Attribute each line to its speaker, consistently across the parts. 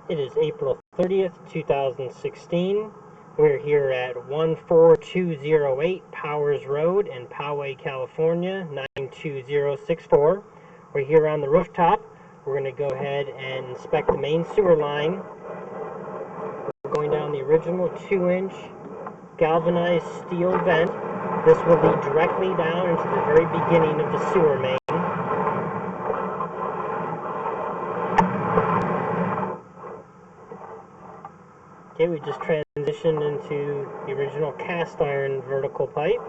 Speaker 1: It is April 30th, 2016. We're here at 14208 Powers Road in Poway, California, 92064. We're here on the rooftop. We're going to go ahead and inspect the main sewer line. We're going down the original 2-inch galvanized steel vent. This will lead directly down into the very beginning of the sewer main. Okay, we just transitioned into the original cast iron vertical pipe.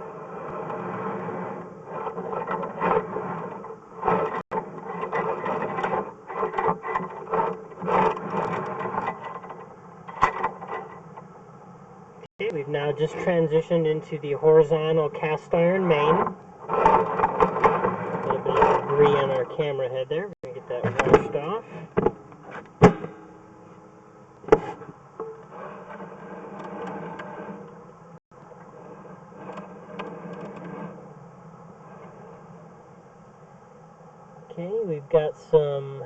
Speaker 1: Okay, we've now just transitioned into the horizontal cast iron main. A little bit of debris on our camera head there. We're going to get that washed off. Okay, we've got some,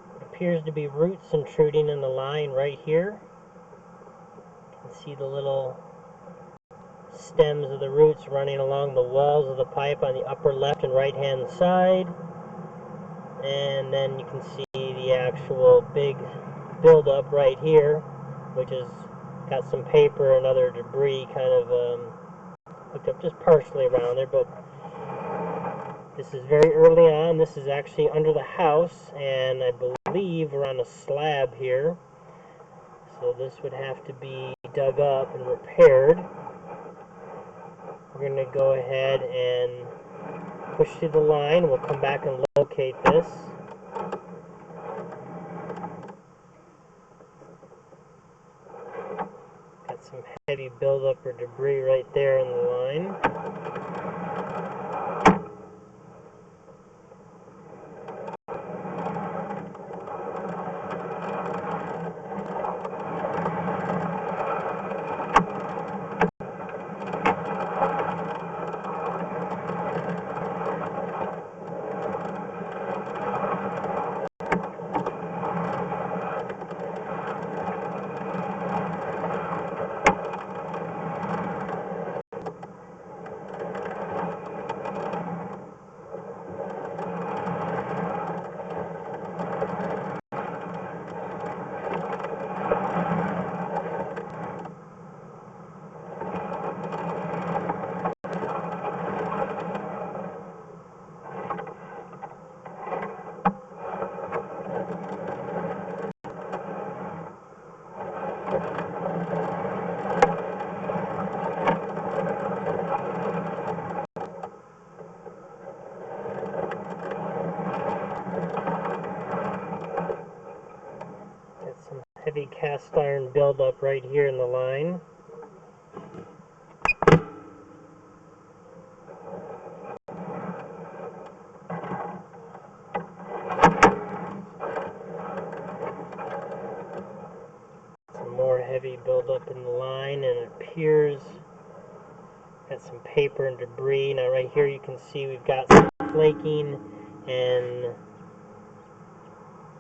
Speaker 1: what appears to be roots intruding in the line right here. You can see the little stems of the roots running along the walls of the pipe on the upper left and right hand side. And then you can see the actual big buildup right here, which has got some paper and other debris kind of hooked up just partially around there, but this is very early on. This is actually under the house, and I believe we're on a slab here. So this would have to be dug up and repaired. We're going to go ahead and push through the line. We'll come back and locate this. Got some heavy buildup or debris right there in the line. Some heavy cast iron buildup right here in the line. Some more heavy buildup in the line, and it appears got some paper and debris. Now right here you can see we've got some flaking and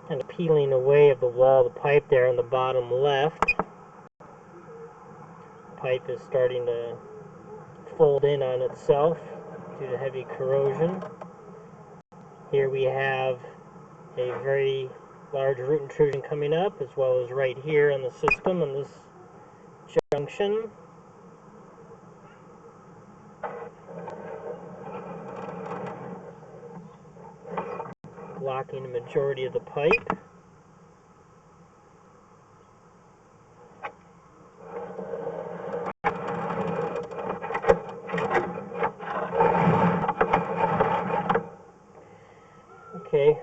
Speaker 1: kind of peeling away of the wall of the pipe there on the bottom left. The pipe is starting to fold in on itself due to heavy corrosion. Here we have a very large root intrusion coming up, as well as right here on the system in this junction. Blocking the majority of the pipe. Okay,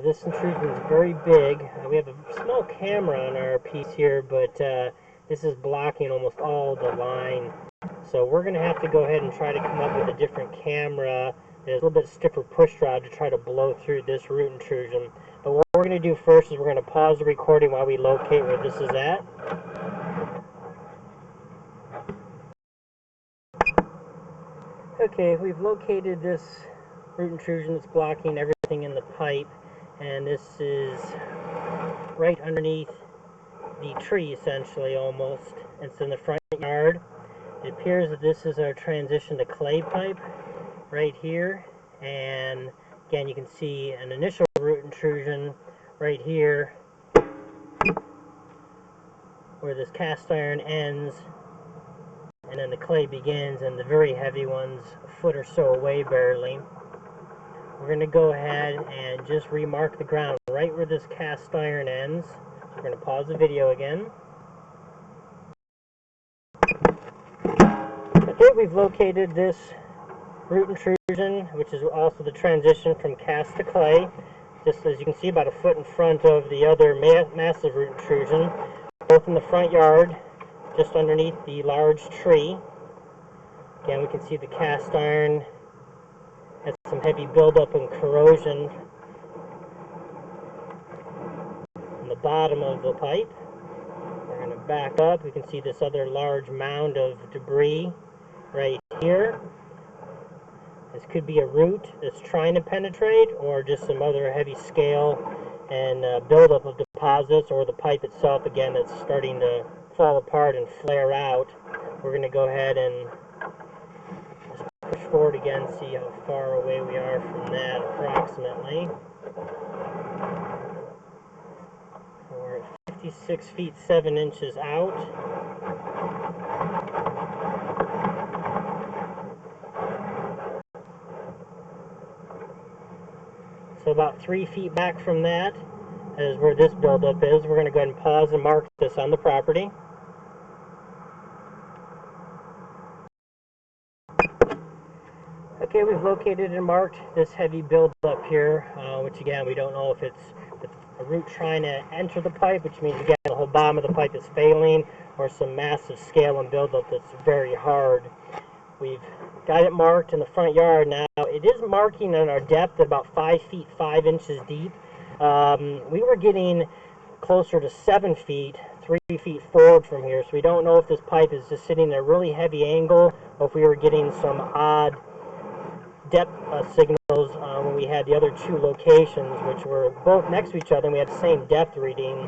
Speaker 1: this intrusion is very big. We have a small camera on our piece here, but this is blocking almost all the line. So we're going to have to go ahead and try to come up with a different camera. There's a little bit stiffer push rod to try to blow through this root intrusion. But what we're going to do first is we're going to pause the recording while we locate where this is at. Okay, we've located this root intrusion that's blocking everything in the pipe, and this is right underneath the tree, essentially, almost. It's in the front yard. It appears that this is our transition to clay pipe right here, and again you can see an initial root intrusion right here where this cast iron ends, and then the clay begins, and the very heavy ones a foot or so away barely. We're going to go ahead and just remark the ground right where this cast iron ends. So we're going to pause the video again. Okay, we've located this root intrusion, which is also the transition from cast to clay. Just as you can see, about a foot in front of the other massive root intrusion, both in the front yard, just underneath the large tree. Again, we can see the cast iron has some heavy buildup and corrosion in the bottom of the pipe. We're going to back up. We can see this other large mound of debris right here. This could be a root that's trying to penetrate, or just some other heavy scale and buildup of deposits, or the pipe itself, again, that's starting to fall apart and flare out. We're going to go ahead and just push forward again, see how far away we are from that approximately. We're at 56 feet 7 inches out. So about 3 feet back from that is where this buildup is. We're going to go ahead and pause and mark this on the property. Okay, we've located and marked this heavy buildup here, which again, we don't know if it's a root trying to enter the pipe, which means again the whole bottom of the pipe is failing, or some massive scale and buildup that's very hard. We've got it marked in the front yard. Now, it is marking on our depth at about 5 feet 5 inches deep. We were getting closer to 7 feet, 3 feet forward from here, so we don't know if this pipe is just sitting at a really heavy angle, or if we were getting some odd depth signals when we had the other two locations, which were both next to each other, and we had the same depth reading.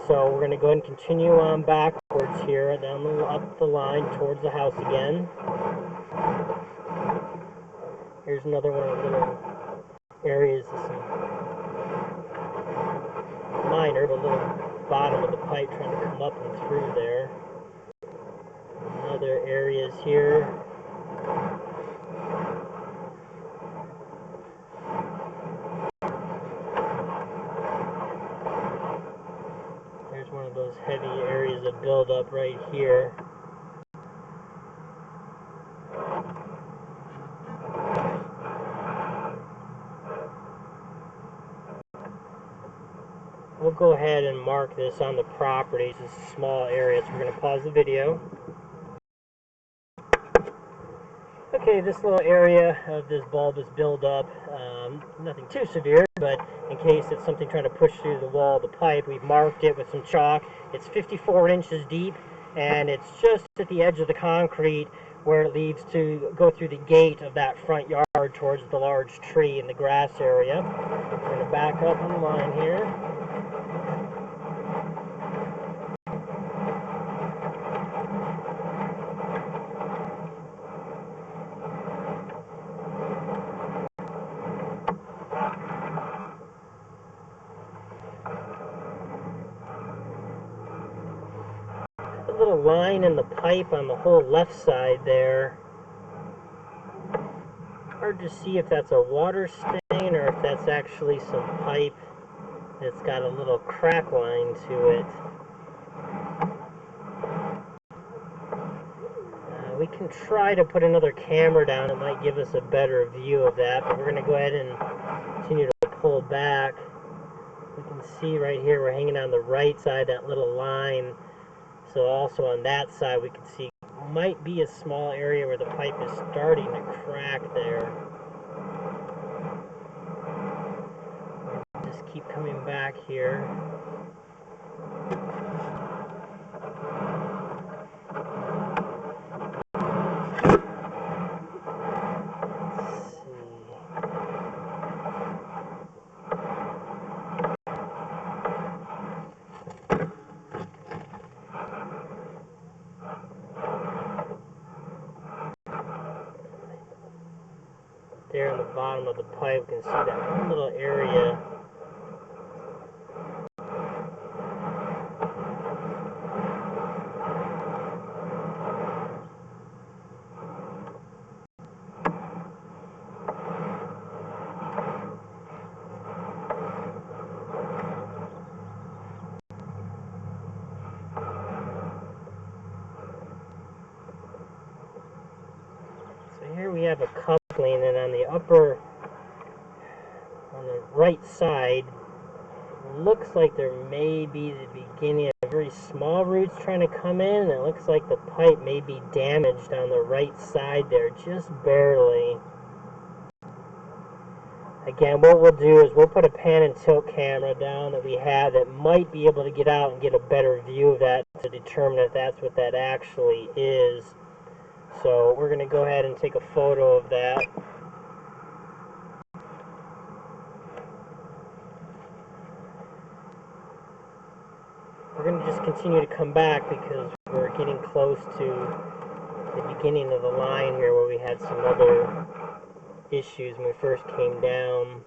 Speaker 1: So we're going to go ahead and continue on backwards here, down up the line towards the house again. Here's another one of the little areas of some minor, the little bottom of the pipe trying to come up and through there. Other areas here. There's one of those heavy areas of buildup right here. We'll go ahead and mark this on the property. It's a small area, so we're going to pause the video. Okay, this little area of this bulbous buildup, nothing too severe, but in case it's something trying to push through the wall of the pipe, we've marked it with some chalk. It's 54 inches deep, and it's just at the edge of the concrete where it leads to go through the gate of that front yard towards the large tree in the grass area. We're going to back up on the line here. A little line in the pipe on the whole left side there. Hard to see if that's a water stain or if that's actually some pipe that's got a little crack line to it. We can try to put another camera down. It might give us a better view of that, but we're going to go ahead and continue to pull back. We can see right here we're hanging on the right side, that little line. So also on that side we can see might be a small area where the pipe is starting to crack there. Just keep coming back here. there in the bottom of the pipe. You can see that one little area. So here we have a coupling, and on the right side, looks like there may be the beginning of very small roots trying to come in, and it looks like the pipe may be damaged on the right side there, just barely. Again, what we'll do is we'll put a pan and tilt camera down that we have that might be able to get out and get a better view of that to determine if that's what that actually is. So we're going to go ahead and take a photo of that. We're going to just continue to come back because we're getting close to the beginning of the line here where we had some other issues when we first came down.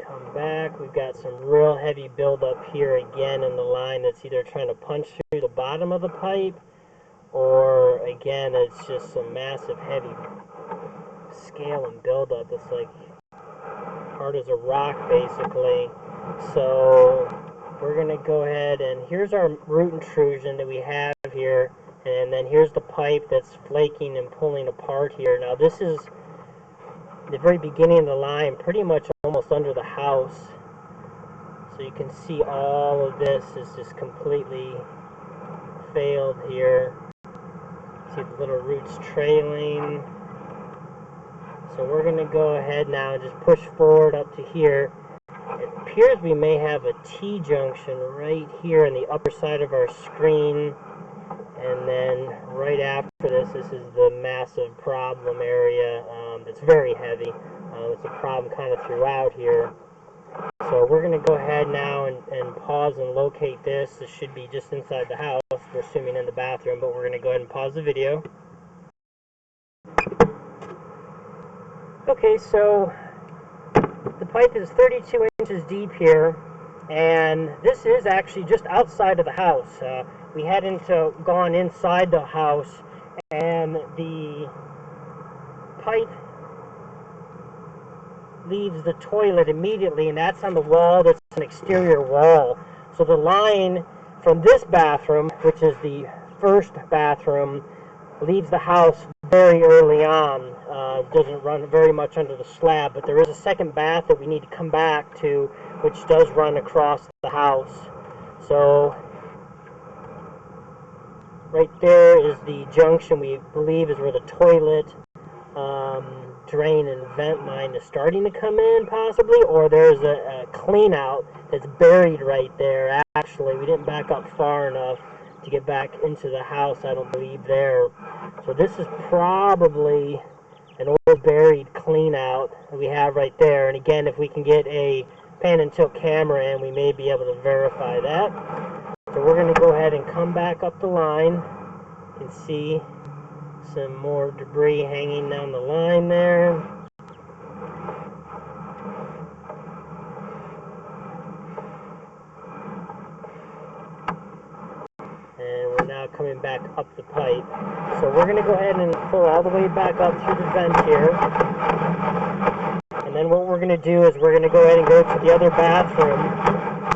Speaker 1: Come back, we've got some real heavy buildup here again in the line that's either trying to punch through the bottom of the pipe, or again it's just some massive heavy scale and buildup. It's like hard as a rock basically. So we're going to go ahead, and here's our root intrusion that we have here, and then here's the pipe that's flaking and pulling apart here. Now this is the very beginning of the line, pretty much almost under the house. So you can see all of this is just completely failed here. See the little roots trailing. So we're going to go ahead now and just push forward up to here. It appears we may have a T-junction right here on the upper side of our screen, and then right after this is the massive problem area that's very heavy. It's a problem kind of throughout here. So we're going to go ahead now and pause and locate this. This should be just inside the house. We're assuming in the bathroom, but we're going to go ahead and pause the video. Okay, so the pipe is 32 inches deep here, and this is actually just outside of the house. We hadn't gone inside the house, and the pipe leaves the toilet immediately, and that's on the wall. That's an exterior wall. So the line from this bathroom, which is the first bathroom, leaves the house very early on. Doesn't run very much under the slab, but there is a second bath that we need to come back to, which does run across the house. So right there is the junction we believe is where the toilet, drain and vent line is starting to come in, possibly, or there's a clean out that's buried right there. Actually, we didn't back up far enough to get back into the house, I don't believe, there. So this is probably an old buried clean out that we have right there. And again, if we can get a pan and tilt camera in, we may be able to verify that. So we're going to go ahead and come back up the line. You can see some more debris hanging down the line there. And we're now coming back up the pipe. So we're going to go ahead and pull all the way back up through the vent here. And then what we're going to do is we're going to go ahead and go to the other bathroom,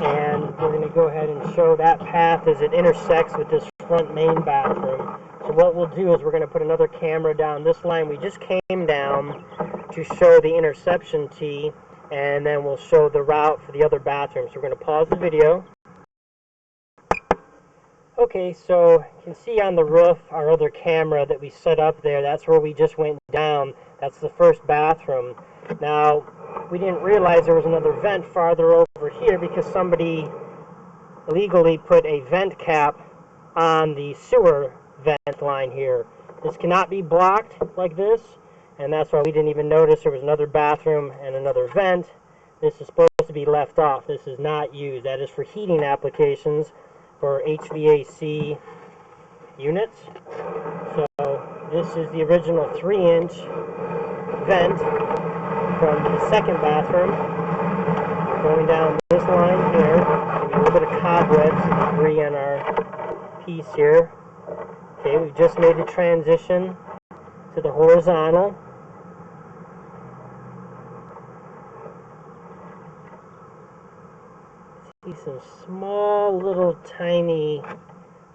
Speaker 1: and we're going to go ahead and show that path as it intersects with this front main bathroom. So what we'll do is we're going to put another camera down this line we just came down to show the interception T, and then we'll show the route for the other bathroom. So we're going to pause the video. Okay, so you can see on the roof our other camera that we set up there. That's where we just went down. That's the first bathroom. Now, we didn't realize there was another vent farther over here because somebody illegally put a vent cap on the sewer vent line here. This cannot be blocked like this, and that's why we didn't even notice there was another bathroom and another vent. This is supposed to be left off. This is not used. That is for heating applications for HVAC units. So This is the original 3-inch vent from the second bathroom. Going down this line here, maybe a little bit of cobwebs and debris on our piece here. Okay, we've just made the transition to the horizontal. See some small little tiny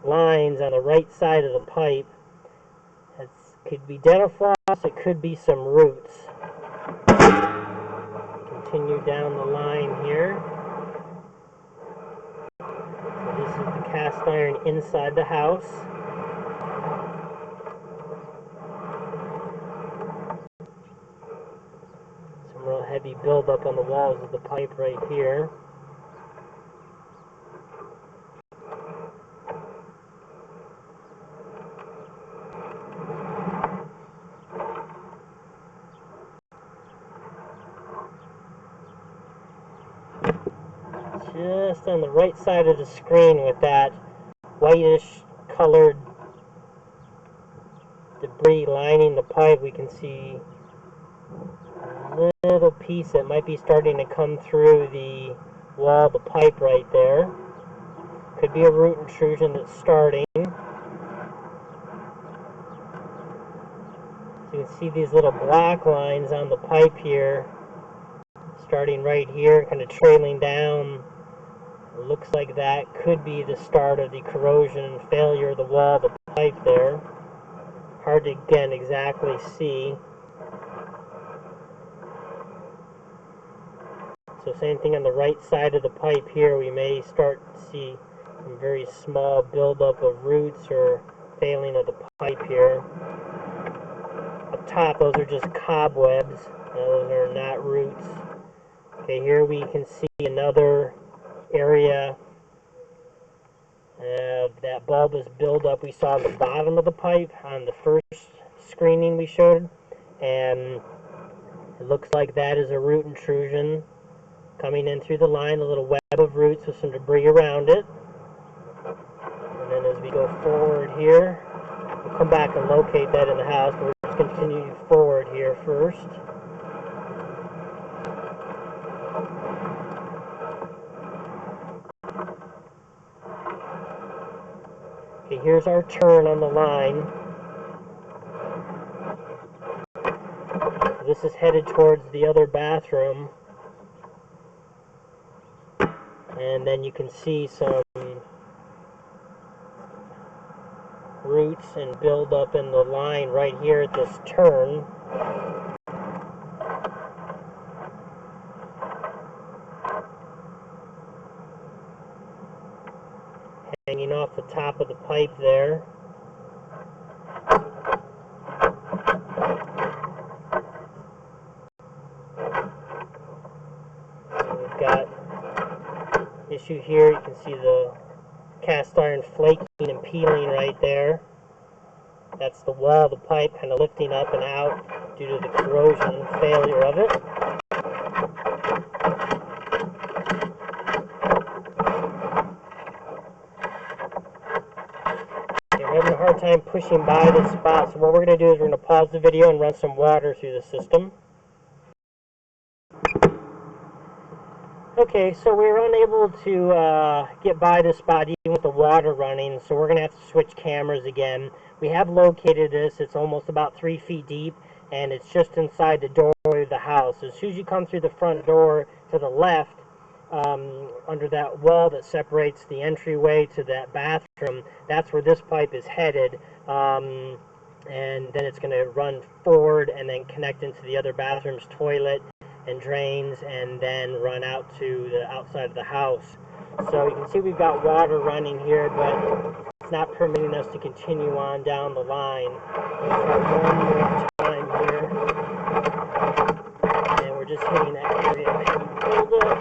Speaker 1: lines on the right side of the pipe. That could be dental floss, it could be some roots. Continue down the line here. So this is the cast iron inside the house. Some real heavy buildup on the walls of the pipe right here. Just on the right side of the screen with that whitish colored debris lining the pipe, we can see a little piece that might be starting to come through the wall of the pipe right there. Could be a root intrusion that's starting. So you can see these little black lines on the pipe here, starting right here, kind of trailing down. It looks like that could be the start of the corrosion and failure of the wall of the pipe there. Hard to, again, exactly see. So same thing on the right side of the pipe here. We may start to see some very small buildup of roots or failing of the pipe here. Up top, those are just cobwebs. Those are not roots. Okay, here we can see another area of that bulbous buildup we saw on the bottom of the pipe on the first screening we showed, and it looks like that is a root intrusion coming in through the line, a little web of roots with some debris around it. And then as we go forward here, we'll come back and locate that in the house, but we're just continuing forward here first. Okay, here's our turn on the line. This is headed towards the other bathroom. And then you can see some roots and buildup in the line right here at this turn. Hanging off the top of the pipe there. So we've got issue here. You can see the cast iron flaking and peeling right there. That's the wall of the pipe kind of lifting up and out due to the corrosion failure of it. We're having a hard time pushing by this spot, so what we're going to do is we're going to pause the video and run some water through the system. Okay, so we were unable to get by this spot even with the water running, so we're going to have to switch cameras again. We have located this. It's almost about 3 feet deep, and it's just inside the doorway of the house. As soon as you come through the front door to the left, under that wall that separates the entryway to that bathroom, that's where this pipe is headed. And then it's going to run forward and then connect into the other bathroom's toilet and drains, and then run out to the outside of the house. So you can see we've got water running here, but it's not permitting us to continue on down the line. Let's try one more time here. And we're just hitting that area of heavy buildup.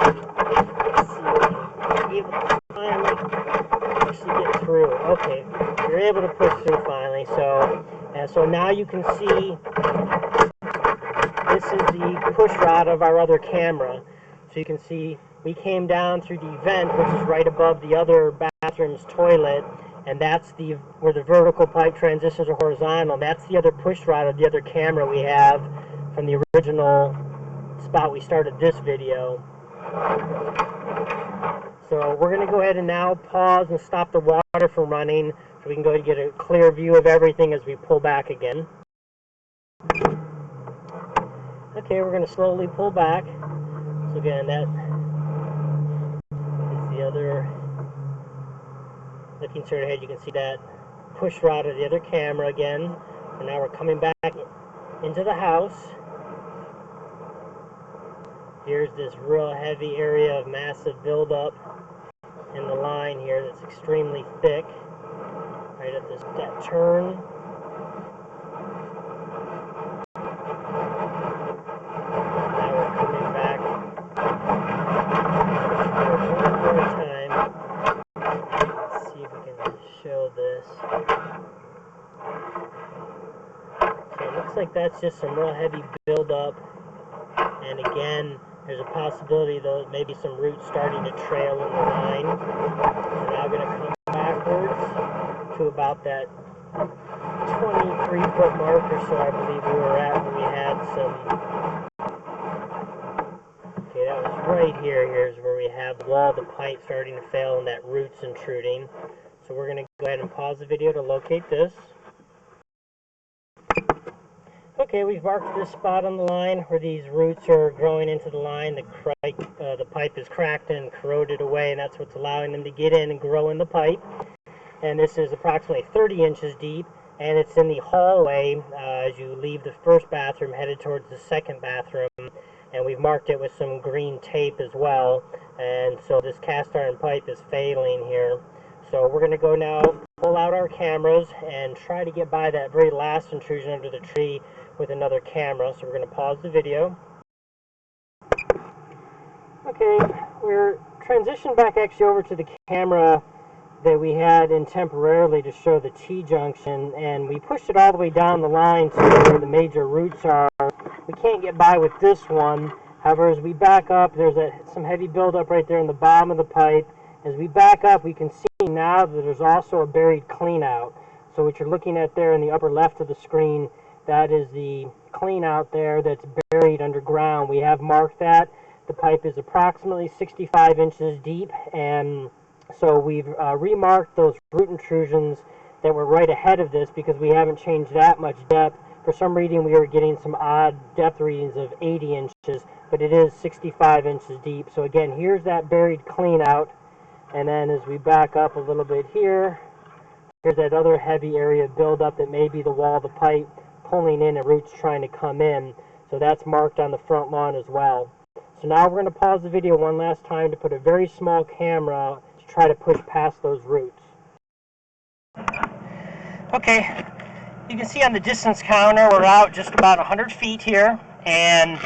Speaker 1: Let's see if we're able to finally actually get through. Okay, you're able to push through finally. So now you can see this is the push rod of our other camera. So you can see we came down through the vent, which is right above the other bathroom's toilet, and that's where the vertical pipe transitions are horizontal. That's the other push rod of the other camera we have from the original spot we started this video. So we're going to go ahead and now pause and stop the water from running so we can go ahead and get a clear view of everything as we pull back again. Okay, we're going to slowly pull back. So again, that is the other, looking straight ahead, you can see that push rod of the other camera again. And now we're coming back into the house. Here's this real heavy area of massive buildup in the line here that's extremely thick. Right at that turn. Now we're coming back one more time. Let's see if we can show this. So it looks like that's just some real heavy buildup. And again, there's a possibility though maybe some roots starting to trail in the line. We're now going to come backwards to about that 23-foot mark or so I believe we were at when we had some. Okay, that was right here. Here's where we have the wall of the pipe starting to fail and that roots intruding. So we're going to go ahead and pause the video to locate this. Okay, we've marked this spot on the line where these roots are growing into the line. The pipe is cracked and corroded away, and that's what's allowing them to get in and grow in the pipe. And this is approximately 30 inches deep, and it's in the hallway as you leave the first bathroom headed towards the second bathroom. And we've marked it with some green tape as well. And so this cast iron pipe is failing here. So we're going to go now, pull out our cameras, and try to get by that very last intrusion under the tree with another camera. So we're going to pause the video. Okay, we're transitioned back actually over to the camera that we had in temporarily to show the T-junction, and we pushed it all the way down the line to where the major roots are. We can't get by with this one. However, as we back up, there's some heavy buildup right there in the bottom of the pipe. As we back up, we can see now that there's also a buried cleanout. So what you're looking at there in the upper left of the screen, that is the cleanout there that's buried underground. We have marked that. The pipe is approximately 65 inches deep, and so we've remarked those root intrusions that were right ahead of this because we haven't changed that much depth. For some reason, we were getting some odd depth readings of 80 inches, but it is 65 inches deep. So again, here's that buried cleanout. And then as we back up a little bit here, here's that other heavy area of buildup that may be the wall of the pipe pulling in and roots trying to come in. So that's marked on the front lawn as well. So now we're going to pause the video one last time to put a very small camera to try to push past those roots. Okay, you can see on the distance counter we're out just about 100 feet here, and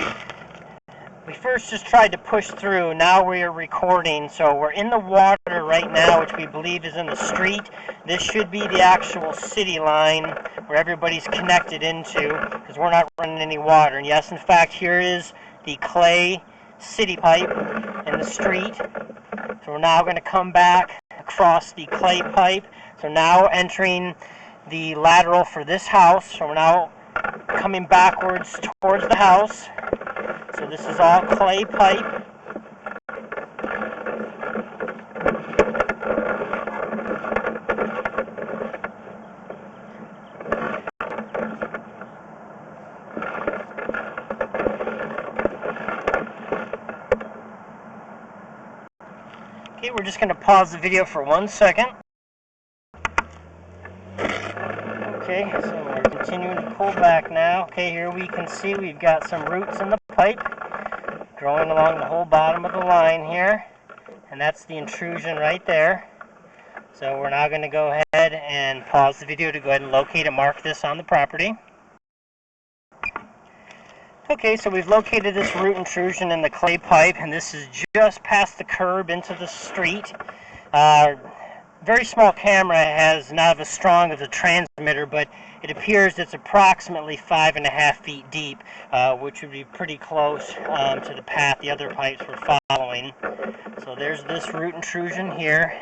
Speaker 1: we first just tried to push through. Now we are recording, so we're in the water right now, which we believe is in the street. This should be the actual city line where everybody's connected into, because we're not running any water. And yes, in fact, here is the clay city pipe in the street. So we're now going to come back across the clay pipe. So now entering the lateral for this house. So we're now coming backwards towards the house. So this is all clay pipe. Okay, we're just going to pause the video for 1 second. Okay, so we're continuing to pull back now. Okay, here we can see we've got some roots in the pipe growing along the whole bottom of the line here, and that's the intrusion right there. So we're now going to go ahead and pause the video to go ahead and locate and mark this on the property. Okay, so we've located this root intrusion in the clay pipe, and this is just past the curb into the street. Very small camera has not as strong as a transmitter, but it appears it's approximately 5.5 feet deep, which would be pretty close to the path the other pipes were following. So there's this root intrusion here.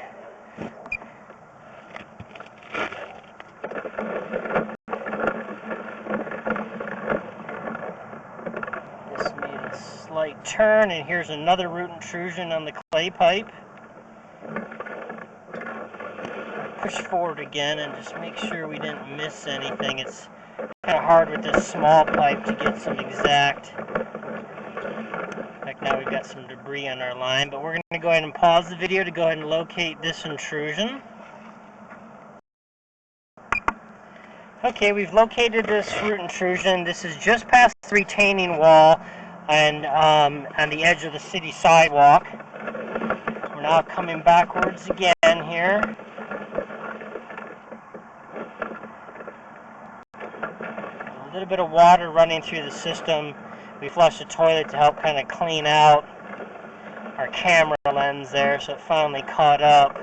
Speaker 1: slight turn, and here's another root intrusion on the clay pipe. Push forward again and just make sure we didn't miss anything. It's kind of hard with this small pipe to get some exact. Like now we've got some debris on our line, but we're going to go ahead and pause the video to go ahead and locate this intrusion. Okay, we've located this root intrusion. This is just past the retaining wall and on the edge of the city sidewalk. We're now coming backwards again here. A little bit of water running through the system. We flushed the toilet to help kind of clean out our camera lens there, so it finally caught up.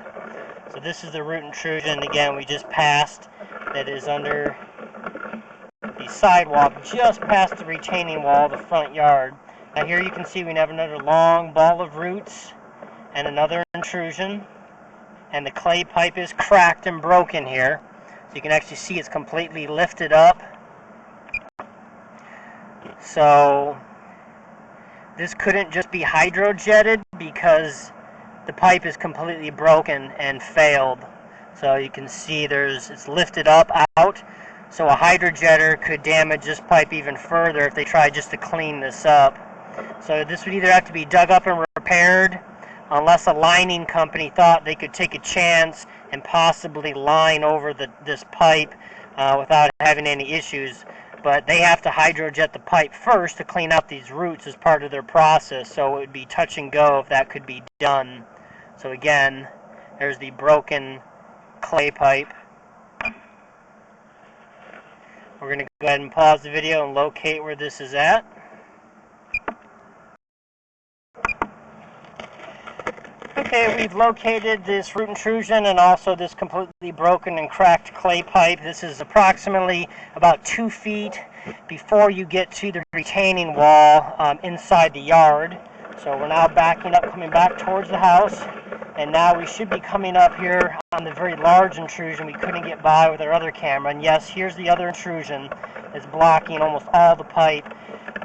Speaker 1: So this is the root intrusion again we just passed that is under the sidewalk just past the retaining wall of the front yard. Now here you can see we have another long ball of roots and another intrusion, and the clay pipe is cracked and broken here. So you can actually see it's completely lifted up. So this couldn't just be hydrojetted because the pipe is completely broken and failed. So you can see it's lifted up out. So a hydrojetter could damage this pipe even further if they tried just to clean this up. So this would either have to be dug up and repaired, unless a lining company thought they could take a chance and possibly line over this pipe without having any issues. But they have to hydrojet the pipe first to clean out these roots as part of their process, so it would be touch and go if that could be done. So again, there's the broken clay pipe. We're going to go ahead and pause the video and locate where this is at. Okay, we've located this root intrusion and also this completely broken and cracked clay pipe. This is approximately about 2 feet before you get to the retaining wall inside the yard. So we're now backing up, coming back towards the house, and now we should be coming up here on the very large intrusion we couldn't get by with our other camera. And yes, here's the other intrusion that's blocking almost all the pipe.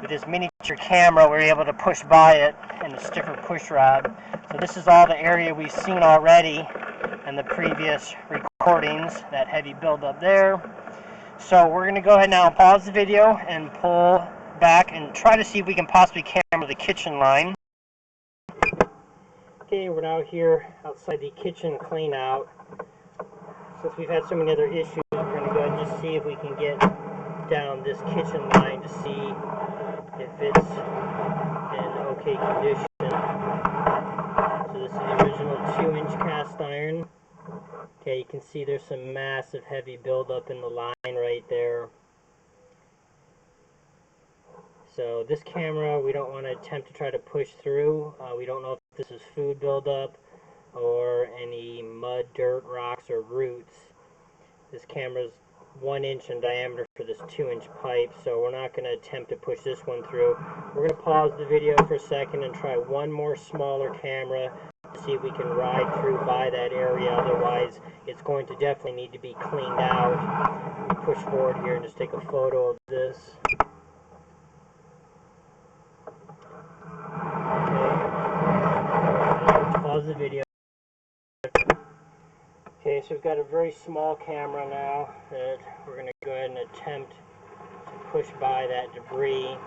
Speaker 1: With this miniature camera, we're able to push by it and the stiffer push rod. So this is all the area we've seen already in the previous recordings, that heavy buildup there. So we're going to go ahead now and pause the video and pull back and try to see if we can possibly camera the kitchen line. Okay, we're now here outside the kitchen clean out. Since we've had so many other issues, we're going to go ahead and just see if we can get down this kitchen line to see if it's in okay condition. So this is the original 2-inch cast iron. Okay, you can see there's some massive heavy buildup in the line right there. So this camera, we don't want to attempt to try to push through. We don't know if this is food buildup or any mud, dirt, rocks, or roots. This camera's 1 inch in diameter for this 2-inch pipe, so we're not going to attempt to push this one through. We're going to pause the video for a second and try one more smaller camera to see if we can ride through by that area. Otherwise, it's going to definitely need to be cleaned out. Let me push forward here and just take a photo of this. Okay. Pause the video. Okay, so we've got a very small camera now that we're going to go ahead and attempt to push by that debris.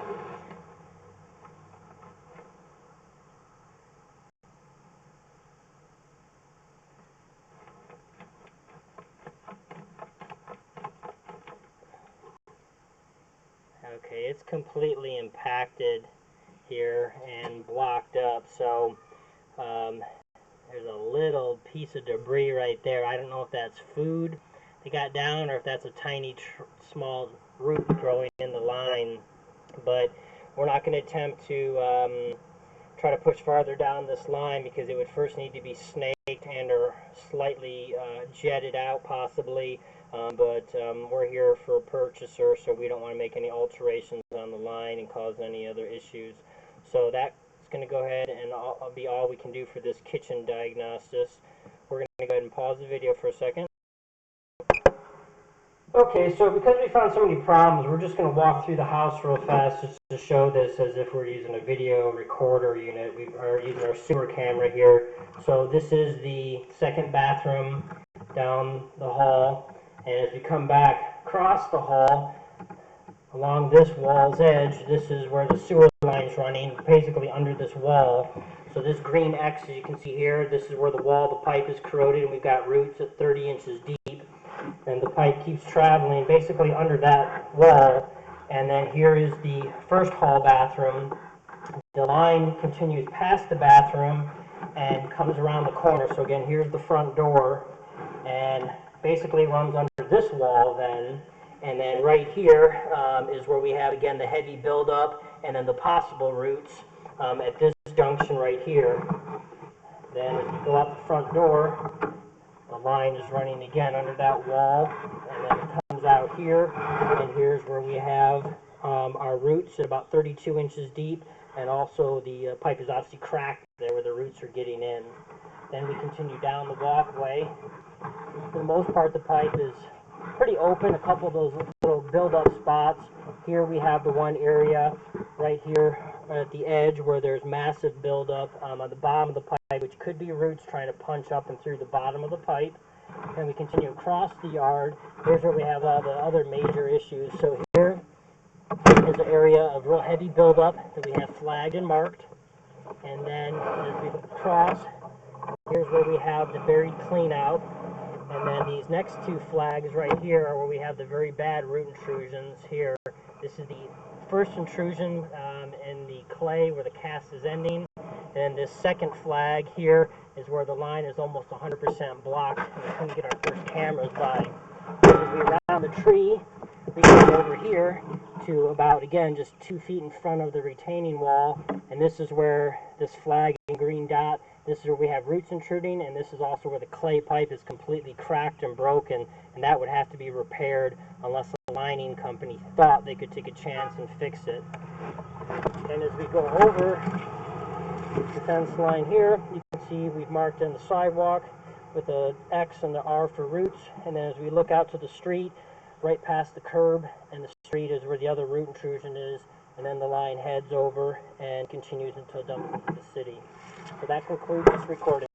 Speaker 1: Okay, it's completely impacted here and blocked up, so there's a little piece of debris right there. I don't know if that's food they got down or if that's a tiny small root growing in the line, but we're not going to attempt to try to push farther down this line because it would first need to be snaked and or slightly jetted out possibly, but we're here for a purchaser, so we don't want to make any alterations on the line and cause any other issues. So that's going to go ahead and be all we can do for this kitchen diagnosis. We're going to go ahead and pause the video for a second. Okay, so because we found so many problems, we're just going to walk through the house real fast just to show this as if we're using a video recorder unit. We are using our super camera here. So this is the second bathroom down the hall. And as we come back across the hall, along this wall's edge, this is where the sewer line's running, basically under this wall. So this green X, as you can see here, this is where the wall, the pipe is corroded, and we've got roots at 30 inches deep. And the pipe keeps traveling basically under that wall. And then here is the first hall bathroom. The line continues past the bathroom and comes around the corner. So again, here's the front door, and basically runs under this wall then. And then right here is where we have, again, the heavy buildup and then the possible roots at this junction right here. Then as you go out the front door, the line is running again under that wall, and then it comes out here, and here's where we have our roots at about 32 inches deep, and also the pipe is obviously cracked there where the roots are getting in. Then we continue down the walkway. For the most part, the pipe is pretty open. A couple of those little build-up spots. Here we have the one area right here at the edge where there's massive buildup on the bottom of the pipe, which could be roots trying to punch up and through the bottom of the pipe. And we continue across the yard. Here's where we have all the other major issues. So here is an area of real heavy buildup that we have flagged and marked. And then as we cross, here's where we have the buried clean out. And then these next two flags right here are where we have the very bad root intrusions here. This is the first intrusion in the clay where the cast is ending. And this second flag here is where the line is almost 100% blocked, and we couldn't get our first cameras by. As we round the tree, we come over here to about, again, just 2 feet in front of the retaining wall. And this is where this flag and green dot, this is where we have roots intruding, and this is also where the clay pipe is completely cracked and broken, and that would have to be repaired unless the lining company thought they could take a chance and fix it. And as we go over the fence line here, you can see we've marked in the sidewalk with the X and the R for roots, and then as we look out to the street, right past the curb and the street is where the other root intrusion is, and then the line heads over and continues until it dumps into the city. So that concludes this recording.